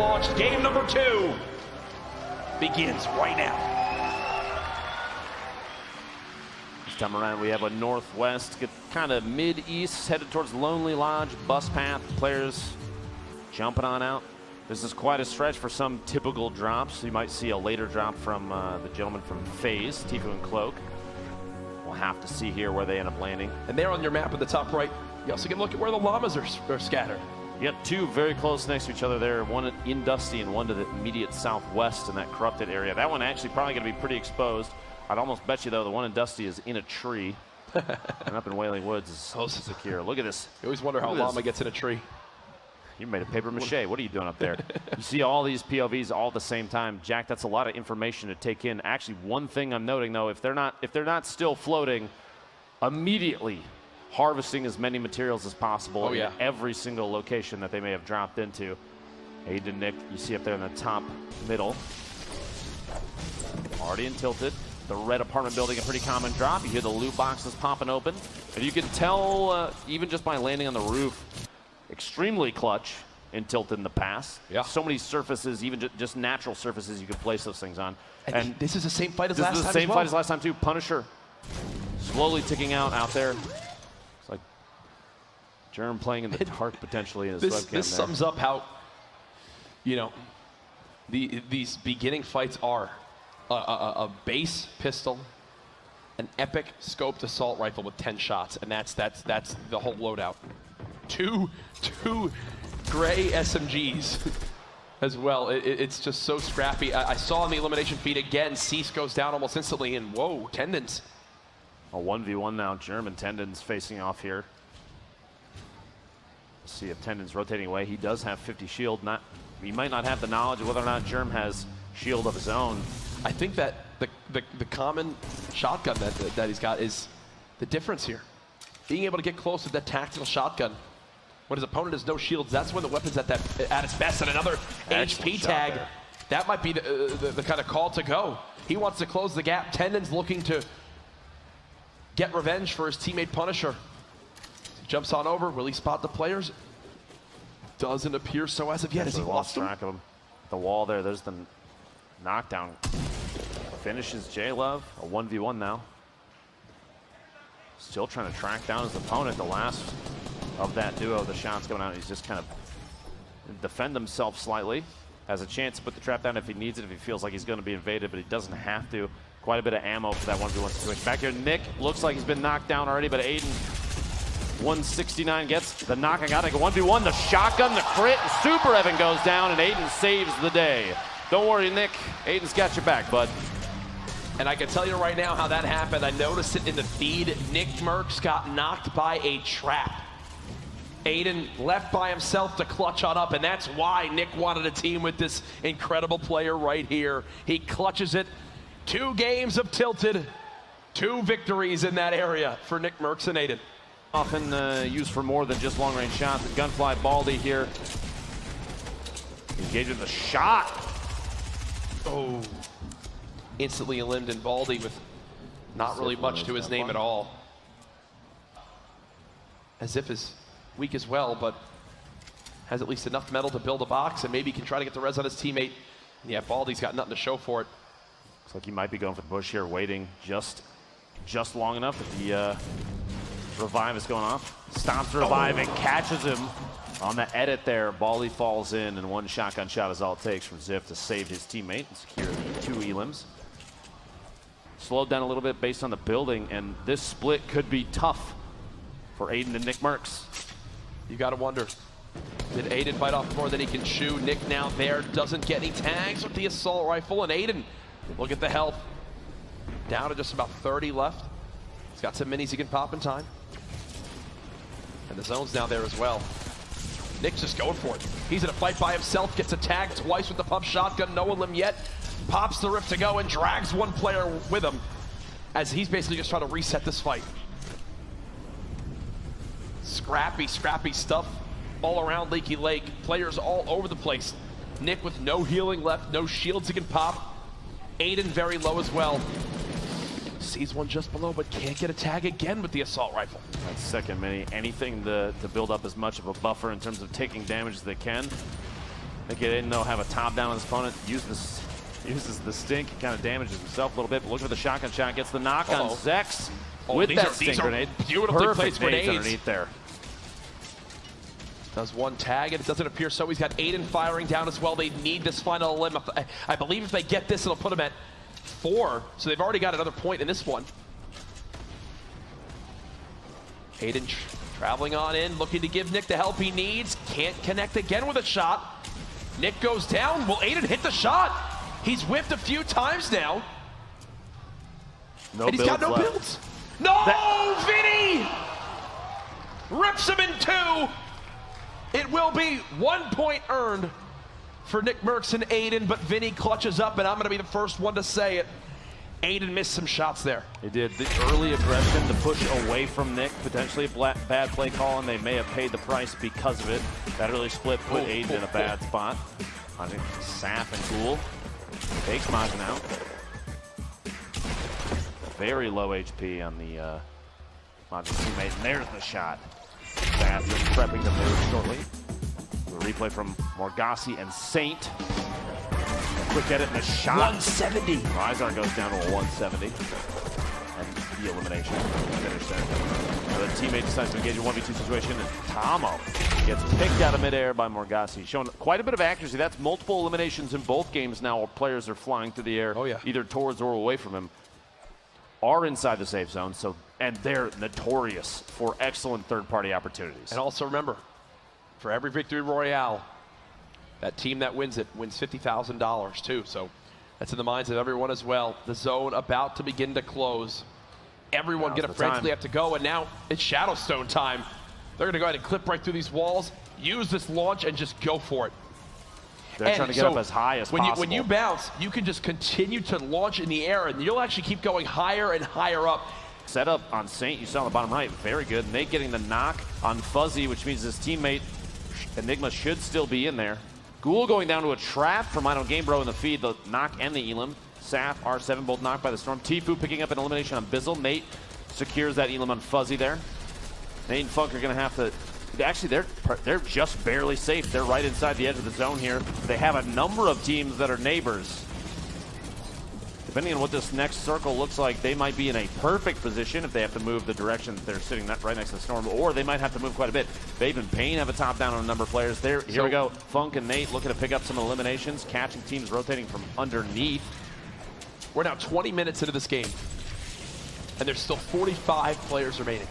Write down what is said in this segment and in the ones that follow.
launched. Game number 2 begins right now. This time around, we have a northwest, kind of mid-east, headed towards Lonely Lodge, bus path, players jumping on out. This is quite a stretch for some typical drops. You might see a later drop from the gentleman from FaZe, Pate1k. We'll have to see here where they end up landing. And there on your map at the top right, you also can look at where the llamas are scattered. You got 2 very close next to each other there, one in Dusty and one to the immediate southwest in that corrupted area. That one actually probably going to be pretty exposed. I'd almost bet you, though, the one in Dusty is in a tree. And up in Wailing Woods is so secure. Look at this. You always wonder how a llama gets in a tree. You made a paper mache. What are you doing up there? You see all these POVs all at the same time. Jack, that's a lot of information to take in. Actually, one thing I'm noting, though, if they're not still floating, immediately harvesting as many materials as possible in every single location that they may have dropped into. Aiden and Nick, you see up there in the top middle. Already in Tilted. The red apartment building, a pretty common drop. You hear the loot boxes popping open. And you can tell, even just by landing on the roof, extremely clutch in Tilted in the past. Yeah. So many surfaces, even just natural surfaces you could place those things on. And this is the same fight as last time. This is the same fight as last time, too. Punisher slowly ticking out there. It's like Germ playing in the dark potentially in his webcam. This sums up how, you know, these beginning fights are a base pistol, an epic scoped assault rifle with 10 shots, and that's the whole loadout. Two gray SMGs as well. It's just so scrappy. I saw in the elimination feed again, Cease goes down almost instantly, and whoa, Tendons. A 1v1 now, Germ and Tendons facing off here. Let's see if Tendons rotating away. He does have 50 shield. He might not have the knowledge of whether or not Germ has shield of his own. I think that the common shotgun that he's got is the difference here. Being able to get close with that tactical shotgun when his opponent has no shields, that's when the weapon's at its best. And another HP tag, that might be the kind of call to go. He wants to close the gap. Tendon's looking to get revenge for his teammate Punisher. He jumps on over. Will he spot the players? Doesn't appear so as of yet. Has he lost track of him? The wall there, there's the knockdown. Finishes J-Love, a 1v1 now. Still trying to track down his opponent. The last of that duo, the shots going out. He's just kind of defend himself slightly. Has a chance to put the trap down if he needs it, if he feels like he's going to be invaded, but he doesn't have to. Quite a bit of ammo for that 1v1 situation. Back here, Nick looks like he's been knocked down already, but Aiden, 169 gets the knocking out. Like a 1v1, the shotgun, the crit, Super Evan goes down, and Aiden saves the day. Don't worry, Nick. Aiden's got your back, bud. And I can tell you right now how that happened. I noticed it in the feed. Nick Merckx got knocked by a trap. Aiden left by himself to clutch on up, and that's why Nick wanted a team with this incredible player right here. He clutches it. 2 games of Tilted, 2 victories in that area for Nick Merckx and Aiden. Often used for more than just long-range shots. The Gunfly Baldy here. Engaging the shot. Oh. Instantly eliminated Baldy with not really much to his name at all. As if is weak as well, but has at least enough metal to build a box and maybe can try to get the res on his teammate. And yeah, Baldy's got nothing to show for it. Looks like he might be going for the bush here, waiting just long enough that the revive is going off. Stops the revive and catches him on the edit there. Baldy falls in, and 1 shotgun shot is all it takes from Ziff to save his teammate and secure the 2 elims. Slowed down a little bit based on the building, and this split could be tough for Aiden and Nick Merckx. You gotta wonder, did Aiden bite off more than he can chew? Nick now there, doesn't get any tags with the assault rifle, and Aiden, look at the health. Down to just about 30 left. He's got some minis he can pop in time. And the zone's now there as well. Nick's just going for it. He's in a fight by himself, gets attacked twice with the pump shotgun, no limb yet. Pops the rift to go and drags 1 player with him as he's basically just trying to reset this fight. Scrappy stuff all around Leaky Lake. Players all over the place. Nick with no healing left, no shields he can pop. Aiden very low as well. Sees one just below, but can't get a tag again with the assault rifle. That second mini, anything to build up as much of a buffer in terms of taking damage as they can. Think he didn't know have a top down on his opponent. Uses the stink. He kind of damages himself a little bit. But look for the shotgun shot. Gets the knock on Zex with that stink grenade. Beautifully placed grenades underneath there. Does one tag, and it doesn't appear so. He's got Aiden firing down as well. They need this final limb. I believe if they get this, it'll put them at 4. So they've already got another point in this one. Aiden traveling on in, looking to give Nick the help he needs. Can't connect again with a shot. Nick goes down. Will Aiden hit the shot? He's whipped a few times now. No, and he's got no builds. No, Vinny! Rips him in 2. It will be 1 point earned for Nick Merckx and Aiden, but Vinny clutches up, and I'm going to be the first one to say it. Aiden missed some shots there. He did. The early aggression, the push away from Nick, potentially a bad play call, and they may have paid the price because of it. That early split put Aiden in a bad spot. I think Saf and Ghoul takes Majin out. Very low HP on the Majin teammate, and there's the shot. Saf is prepping to move shortly. The replay from Morgassi and Saint. Quick edit and a shot. 170. Rizar goes down to a 170. And the elimination. Finish there. The teammate decides to engage in a 1v2 situation, and Tomo gets picked out of midair by Morgassi. Showing quite a bit of accuracy. That's multiple eliminations in both games now where players are flying through the air, either towards or away from him. Are inside the safe zone, and they're notorious for excellent third-party opportunities. And also remember, for every victory royale, that team that wins it wins $50,000 too. So that's in the minds of everyone as well. The zone about to begin to close. Everyone gonna frantically have to go, and now it's Shadowstone time. They're gonna go ahead and clip right through these walls, use this launch, and just go for it. They're trying to get up as high as possible. When you bounce, you can just continue to launch in the air, and you'll actually keep going higher and higher up. Setup on Saint, you saw on the bottom right, very good. Nate getting the knock on Fuzzy, which means his teammate Enigma should still be in there. Ghoul going down to a trap from I Don't Game Bro in the feed, the knock and the elim. Saf, R7 both knocked by the storm. Tfue picking up an elimination on Bizzle. Nate secures that elim on Fuzzy there. Nate and Funk are going to have to... Actually, they're just barely safe. They're right inside the edge of the zone here. They have a number of teams that are neighbors. Depending on what this next circle looks like, they might be in a perfect position if they have to move the direction that they're sitting right next to the storm, or they might have to move quite a bit. Babe and Payne have a top down on a number of players. Here we go. Funk and Nate looking to pick up some eliminations, catching teams rotating from underneath. We're now 20 minutes into this game, and there's still 45 players remaining.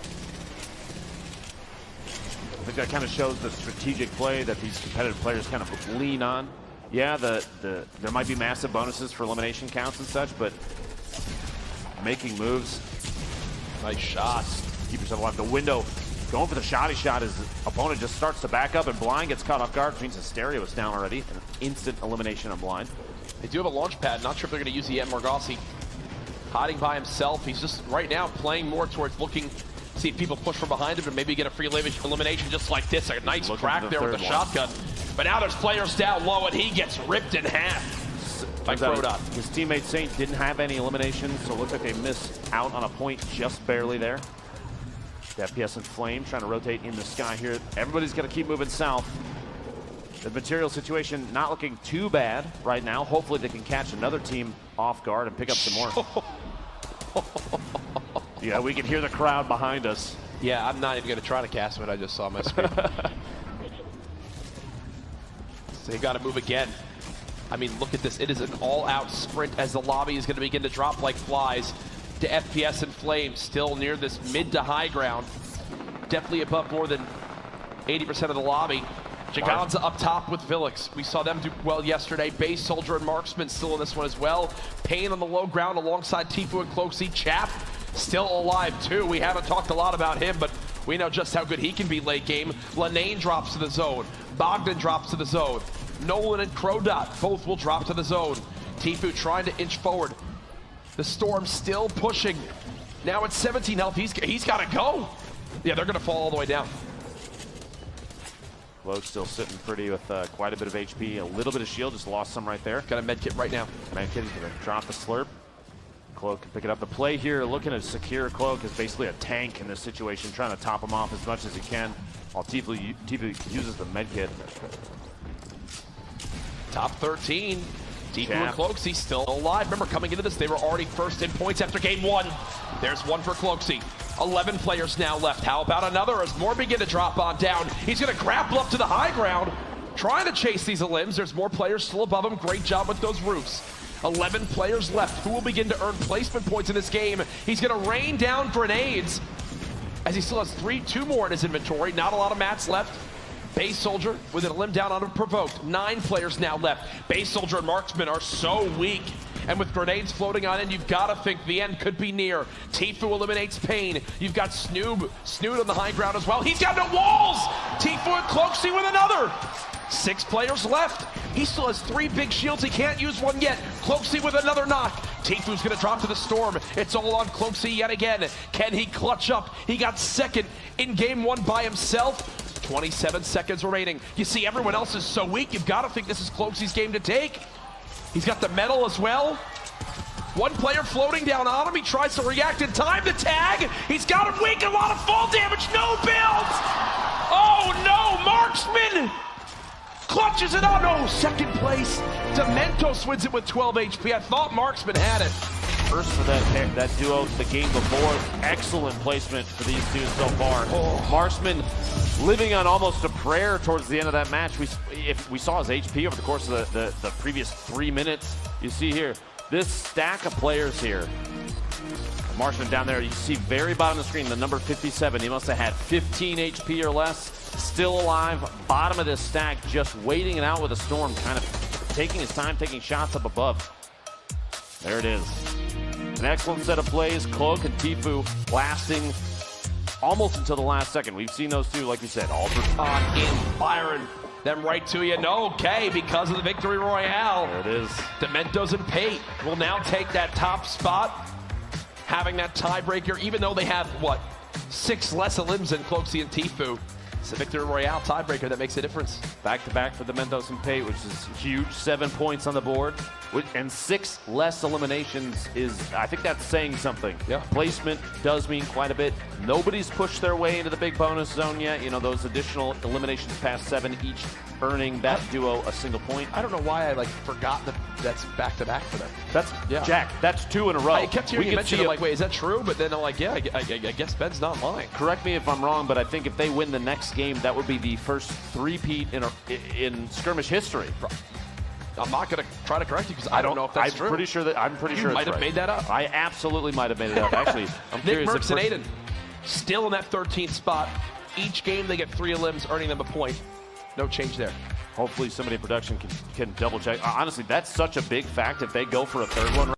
I think that kind of shows the strategic play that these competitive players kind of lean on. Yeah, there might be massive bonuses for elimination counts and such, but making moves. Nice shots. Keep yourself alive. The window, going for the shoddy shot, his opponent just starts to back up, and Blind gets caught off guard, which means Hysteria was down already. An instant elimination of Blind. They do have a launch pad. Not sure if they're going to use it yet. Morgassi hiding by himself. He's just right now playing more towards looking, see if people push from behind him and maybe get a free elimination just like this. A nice crack there with the shotgun. But now there's players down low, and he gets ripped in half by Crodot. His teammate Saint didn't have any eliminations, so it looks like they missed out on a point just barely there. The FPS and Flame trying to rotate in the sky here. Everybody's got to keep moving south. The material situation not looking too bad right now. Hopefully they can catch another team off guard and pick up some more. Yeah, we can hear the crowd behind us. Yeah, I'm not even going to try to cast what I just saw on my screen. So they got to move again. I mean, look at this. It is an all-out sprint as the lobby is going to begin to drop like flies to FPS and Flame, still near this mid to high ground. Definitely above more than 80% of the lobby. Jaganza up top with Villix. We saw them do well yesterday. Base Soldier and Marksman still in this one as well. Payne on the low ground alongside Tfue and Cloaksy. Chap still alive too. We haven't talked a lot about him, but we know just how good he can be late game. Lanane drops to the zone. Bogdan drops to the zone. Nolan and Crodot both will drop to the zone. Tfue trying to inch forward. The Storm still pushing. Now at 17 health, he's got to go. Yeah, they're going to fall all the way down. Load still sitting pretty with quite a bit of HP, a little bit of shield, just lost some right there. Got a med kit right now. Med kit, he's going to drop the slurp. Cloak can pick it up. The play here, looking to secure Cloak, is basically a tank in this situation, trying to top him off as much as he can, while Tfue uses the med kit. Top 13. Tifu and Cloakzy still alive. Remember, coming into this, they were already first in points after game 1. There's one for Cloakzy. 11 players now left. How about another as more begin to drop on down? He's going to grapple up to the high ground, trying to chase these elims. There's more players still above him. Great job with those roofs. 11 players left. Who will begin to earn placement points in this game? He's going to rain down grenades as he still has 2 more in his inventory. Not a lot of mats left. Base Soldier with an elim down unprovoked. 9 players now left. Base Soldier and Marksman are so weak. And with grenades floating on in, you've got to think the end could be near. Tifu eliminates Pain. You've got Snood on the high ground as well. He's got no walls! Tifu and Cloakzy with another. 6 players left. He still has 3 big shields. He can't use one yet. Cloakzy with another knock. Tifu's going to drop to the storm. It's all on Cloakzy yet again. Can he clutch up? He got second in game 1 by himself. 27 seconds remaining. You see, everyone else is so weak. You've got to think this is Cloakzy's game to take. He's got the medal as well. 1 player floating down on him. He tries to react in time. The tag. He's got him weak. A lot of fall damage. No builds. Oh no, Marksman clutches it on. Oh, second place. Domentos wins it with 12 HP. I thought Marksman had it. First for that duo the game before. Excellent placement for these two so far. Oh. Marksman living on almost a prayer towards the end of that match. If we saw his HP over the course of the previous 3 minutes, you see here, this stack of players here. Marksman down there, you see very bottom of the screen, the number 57. He must have had 15 HP or less. Still alive, bottom of this stack, just waiting it out with a storm, kind of taking his time, taking shots up above. There it is. An excellent set of plays. Cloak and Tifu lasting almost until the last second. We've seen those two, like you said, all for in, firing them right to you. No, okay, because of the victory royale. There it is. Domentos and Pate will now take that top spot, having that tiebreaker, even though they have, what, 6 less elims than Cloakzy and Tifu. It's a victory royale tiebreaker that makes a difference. Back-to-back for Domentos and Pate, which is huge. 7 points on the board. And 6 less eliminations is, I think that's saying something. Yeah. Placement does mean quite a bit. Nobody's pushed their way into the big bonus zone yet. You know, those additional eliminations past 7, each earning that duo a single point. I don't know why I forgot that that's back-to-back for them. That's, Jack, that's 2 in a row. I kept hearing you mention it, like, wait, is that true? But then I'm like, yeah, I guess Ben's not lying. Correct me if I'm wrong, but I think if they win the next game, that would be the first 3-peat in skirmish history. I'm not going to try to correct you because I don't know if that's true. I'm pretty sure you might have made that up. I absolutely might have made it up. Actually, I'm curious. Nick Mercs and Aiden still in that 13th spot. Each game they get 3 elims, earning them a point. No change there. Hopefully somebody in production can double check. Honestly, that's such a big fact if they go for a 3rd one.